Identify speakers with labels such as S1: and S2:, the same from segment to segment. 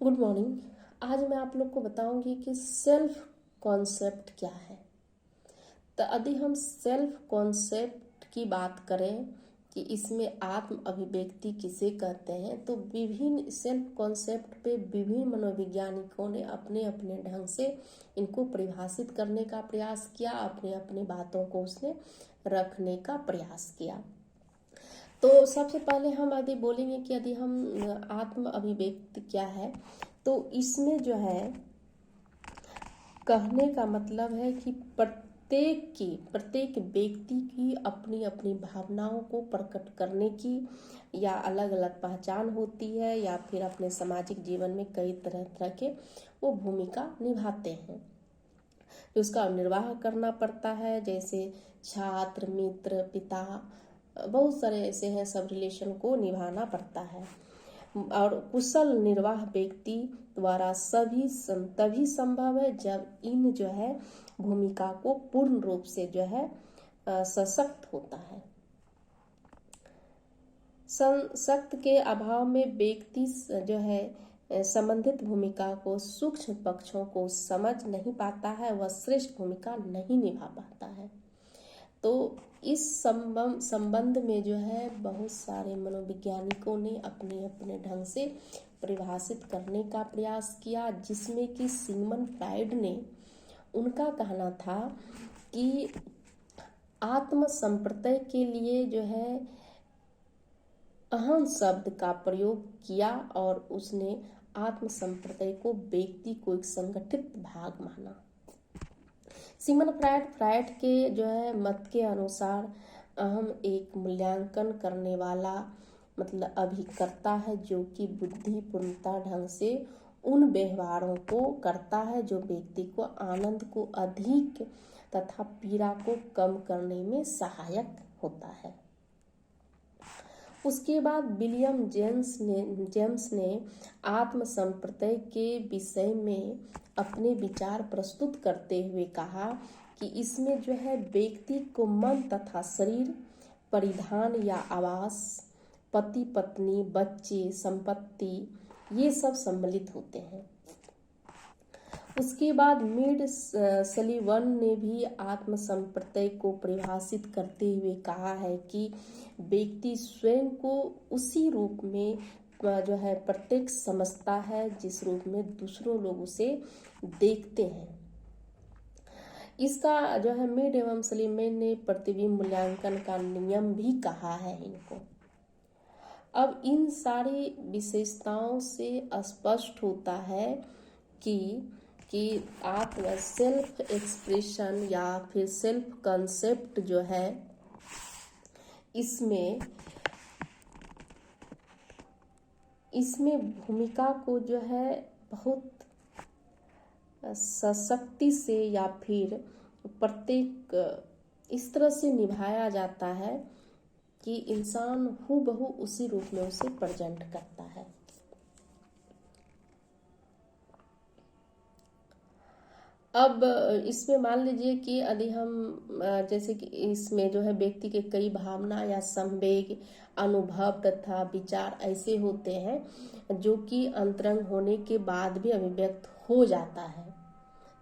S1: Good morning. आज मैं आप लोग को बताऊंगी कि सेल्फ कॉन्सेप्ट क्या है। तो यदि हम सेल्फ कॉन्सेप्ट की बात करें कि इसमें आत्म अभिव्यक्ति किसे कहते हैं, तो विभिन्न सेल्फ कॉन्सेप्ट पे विभिन्न मनोवैज्ञानिकों ने अपने अपने ढंग से इनको परिभाषित करने का प्रयास किया, अपने अपने बातों को उसने रखने का प्रयास किया। तो सबसे पहले हम यदि बोलेंगे कि यदि हम आत्म अभिव्यक्ति क्या है, तो इसमें जो है कहने का मतलब है कि प्रत्येक व्यक्ति की अपनी अपनी भावनाओं को प्रकट करने की या अलग अलग पहचान होती है, या फिर अपने सामाजिक जीवन में कई तरह तरह के वो भूमिका निभाते हैं जो उसका निर्वाह करना पड़ता है। जैसे छात्र, मित्र, पिता, बहुत सारे ऐसे हैं, सब रिलेशन को निभाना पड़ता है। और कुशल निर्वाह व्यक्ति द्वारा तभी संभव है जब इन जो है भूमिका को पूर्ण रूप से जो है सशक्त होता है। सशक्त के अभाव में व्यक्ति जो है संबंधित भूमिका को सूक्ष्म पक्षों को समझ नहीं पाता है, वह श्रेष्ठ भूमिका नहीं निभा पाता है। तो इस संबंध में जो है बहुत सारे मनोवैज्ञानिकों ने अपने अपने ढंग से परिभाषित करने का प्रयास किया, जिसमें कि सिगमंड फ्राइड ने, उनका कहना था कि आत्म संप्रत्यय के लिए जो है अहम शब्द का प्रयोग किया और उसने आत्म संप्रत्यय को व्यक्ति को एक संगठित भाग माना। सिगमंड फ्राइड के जो है मत के अनुसार अहम एक मूल्यांकन करने वाला मतलब अभिकर्ता है, जो कि बुद्धिपूर्णता ढंग से उन व्यवहारों को करता है जो व्यक्ति को आनंद को अधिक तथा पीड़ा को कम करने में सहायक होता है। उसके बाद विलियम जेम्स ने आत्म संप्रत्यय के विषय में अपने विचार प्रस्तुत करते हुए कहा कि इसमें जो है व्यक्ति को मन तथा शरीर, परिधान या आवास, पति पत्नी, बच्चे, संपत्ति, ये सब सम्मिलित होते हैं। उसके बाद मिड सलीवन ने भी आत्म संप्रत्यय को परिभाषित करते हुए कहा है कि व्यक्ति स्वयं को उसी रूप में जो है प्रत्येक समझता है जिस रूप में दूसरों लोग उसे देखते हैं। इसका जो है मिड एवं सलीवन ने प्रतिबिंब मूल्यांकन का नियम भी कहा है इनको। अब इन सारी विशेषताओं से स्पष्ट होता है कि आत्म सेल्फ एक्सप्रेशन या फिर सेल्फ कंसेप्ट जो है इसमें भूमिका को जो है बहुत सशक्ति से या फिर प्रत्येक इस तरह से निभाया जाता है कि इंसान हूबहू उसी रूप में उसे प्रेजेंट करता है। अब इसमें मान लीजिए कि यदि हम जैसे कि इसमें जो है व्यक्ति के कई भावना या संवेग, अनुभव तथा विचार ऐसे होते हैं जो कि अंतरंग होने के बाद भी अभिव्यक्त हो जाता है।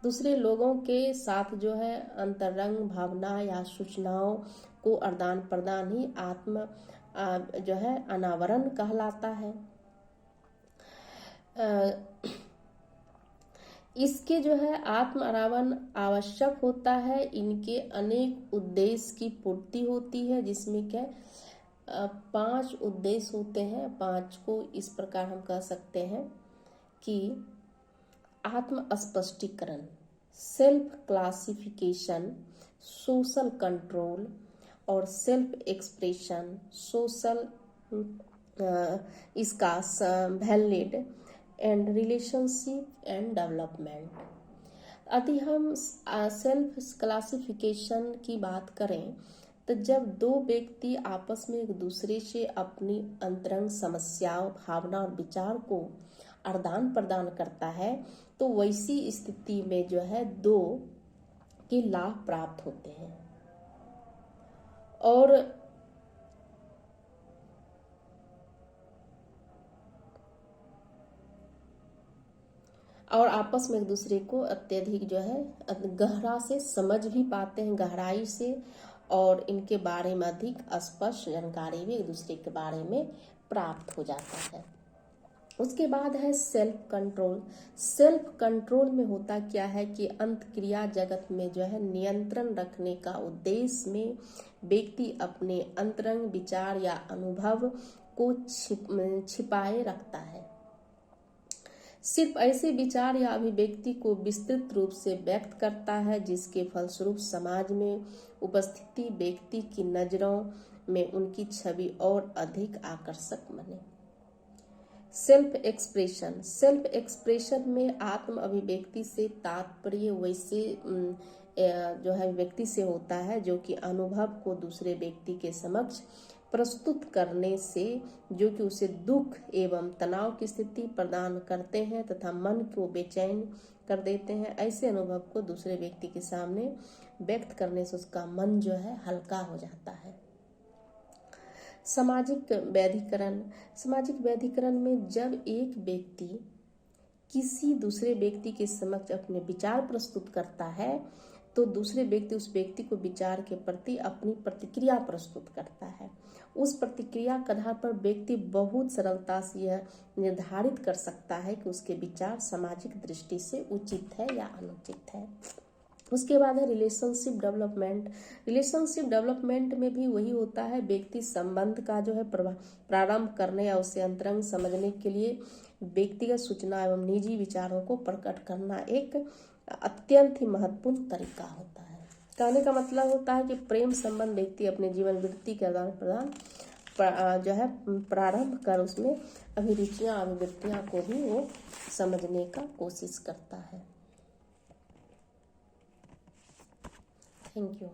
S1: दूसरे लोगों के साथ जो है अंतरंग भावना या सूचनाओं को आदान प्रदान ही आत्म जो है अनावरण कहलाता है। इसके जो है आत्म अनावरण आवश्यक होता है। इनके अनेक उद्देश्य की पूर्ति होती है, जिसमें क्या 5 उद्देश्य होते हैं। 5 को इस प्रकार हम कह सकते हैं कि आत्म स्पष्टीकरण, सेल्फ क्लासिफिकेशन, सोशल कंट्रोल और सेल्फ एक्सप्रेशन, सोशल इसका valid and relationship and development. यदि हम सेल्फ क्लासिफिकेशन की बात करें तो जब दो व्यक्ति आपस में एक दूसरे से अपनी अंतरंग समस्याओं, भावना और विचार को आदान प्रदान करता है, तो वैसी स्थिति में जो है दो के लाभ प्राप्त होते हैं। और और आपस में एक दूसरे को अत्यधिक जो है गहरा से समझ भी पाते हैं, गहराई से, और इनके बारे में अधिक स्पष्ट जानकारी भी एक दूसरे के बारे में प्राप्त हो जाता है। उसके बाद है सेल्फ कंट्रोल। सेल्फ कंट्रोल में होता क्या है कि अंतक्रिया जगत में जो है नियंत्रण रखने का उद्देश्य में व्यक्ति अपने अंतरंग विचार या अनुभव को छिपाए रखता है। सिर्फ ऐसे विचार या अभिव्यक्ति को विस्तृत रूप से व्यक्त करता है जिसके फलस्वरूप समाज में उपस्थिति व्यक्ति की नजरों में उनकी छवि और अधिक आकर्षक बने। Self expression. सेल्फ एक्सप्रेशन में आत्म अभिव्यक्ति से तात्पर्य वैसे जो है व्यक्ति से होता है जो कि अनुभव को दूसरे व्यक्ति के समक्ष प्रस्तुत करने से, जो कि उसे दुख एवं तनाव की स्थिति प्रदान करते हैं तथा मन को बेचैन कर देते हैं। ऐसे अनुभव को दूसरे व्यक्ति के सामने व्यक्त करने से उसका मन जो है हल्का हो जाता है। सामाजिक वैधीकरण। सामाजिक वैधीकरण में जब एक व्यक्ति किसी दूसरे व्यक्ति के समक्ष अपने विचार प्रस्तुत करता है तो दूसरे व्यक्ति उस व्यक्ति को विचार के प्रति अपनी प्रतिक्रिया प्रस्तुत करता है। उस प्रतिक्रिया के आधार पर व्यक्ति बहुत सरलता से यह निर्धारित कर सकता है कि उसके विचार सामाजिक दृष्टि से उचित है या अनुचित है। उसके बाद है रिलेशनशिप डेवलपमेंट। रिलेशनशिप डेवलपमेंट में भी वही होता है, व्यक्ति संबंध का जो है प्रारंभ करने या उसे अंतरंग समझने के लिए व्यक्तिगत सूचना एवं निजी विचारों को प्रकट करना एक अत्यंत ही महत्वपूर्ण तरीका होता है। कहने का मतलब होता है कि प्रेम संबंध व्यक्ति अपने जीवन वृत्ति के आदान प्रदान जो है प्रारंभ कर उसमें अभिरुचियां अभिव्यक्तियां को भी वो समझने का कोशिश करता है। Thank you.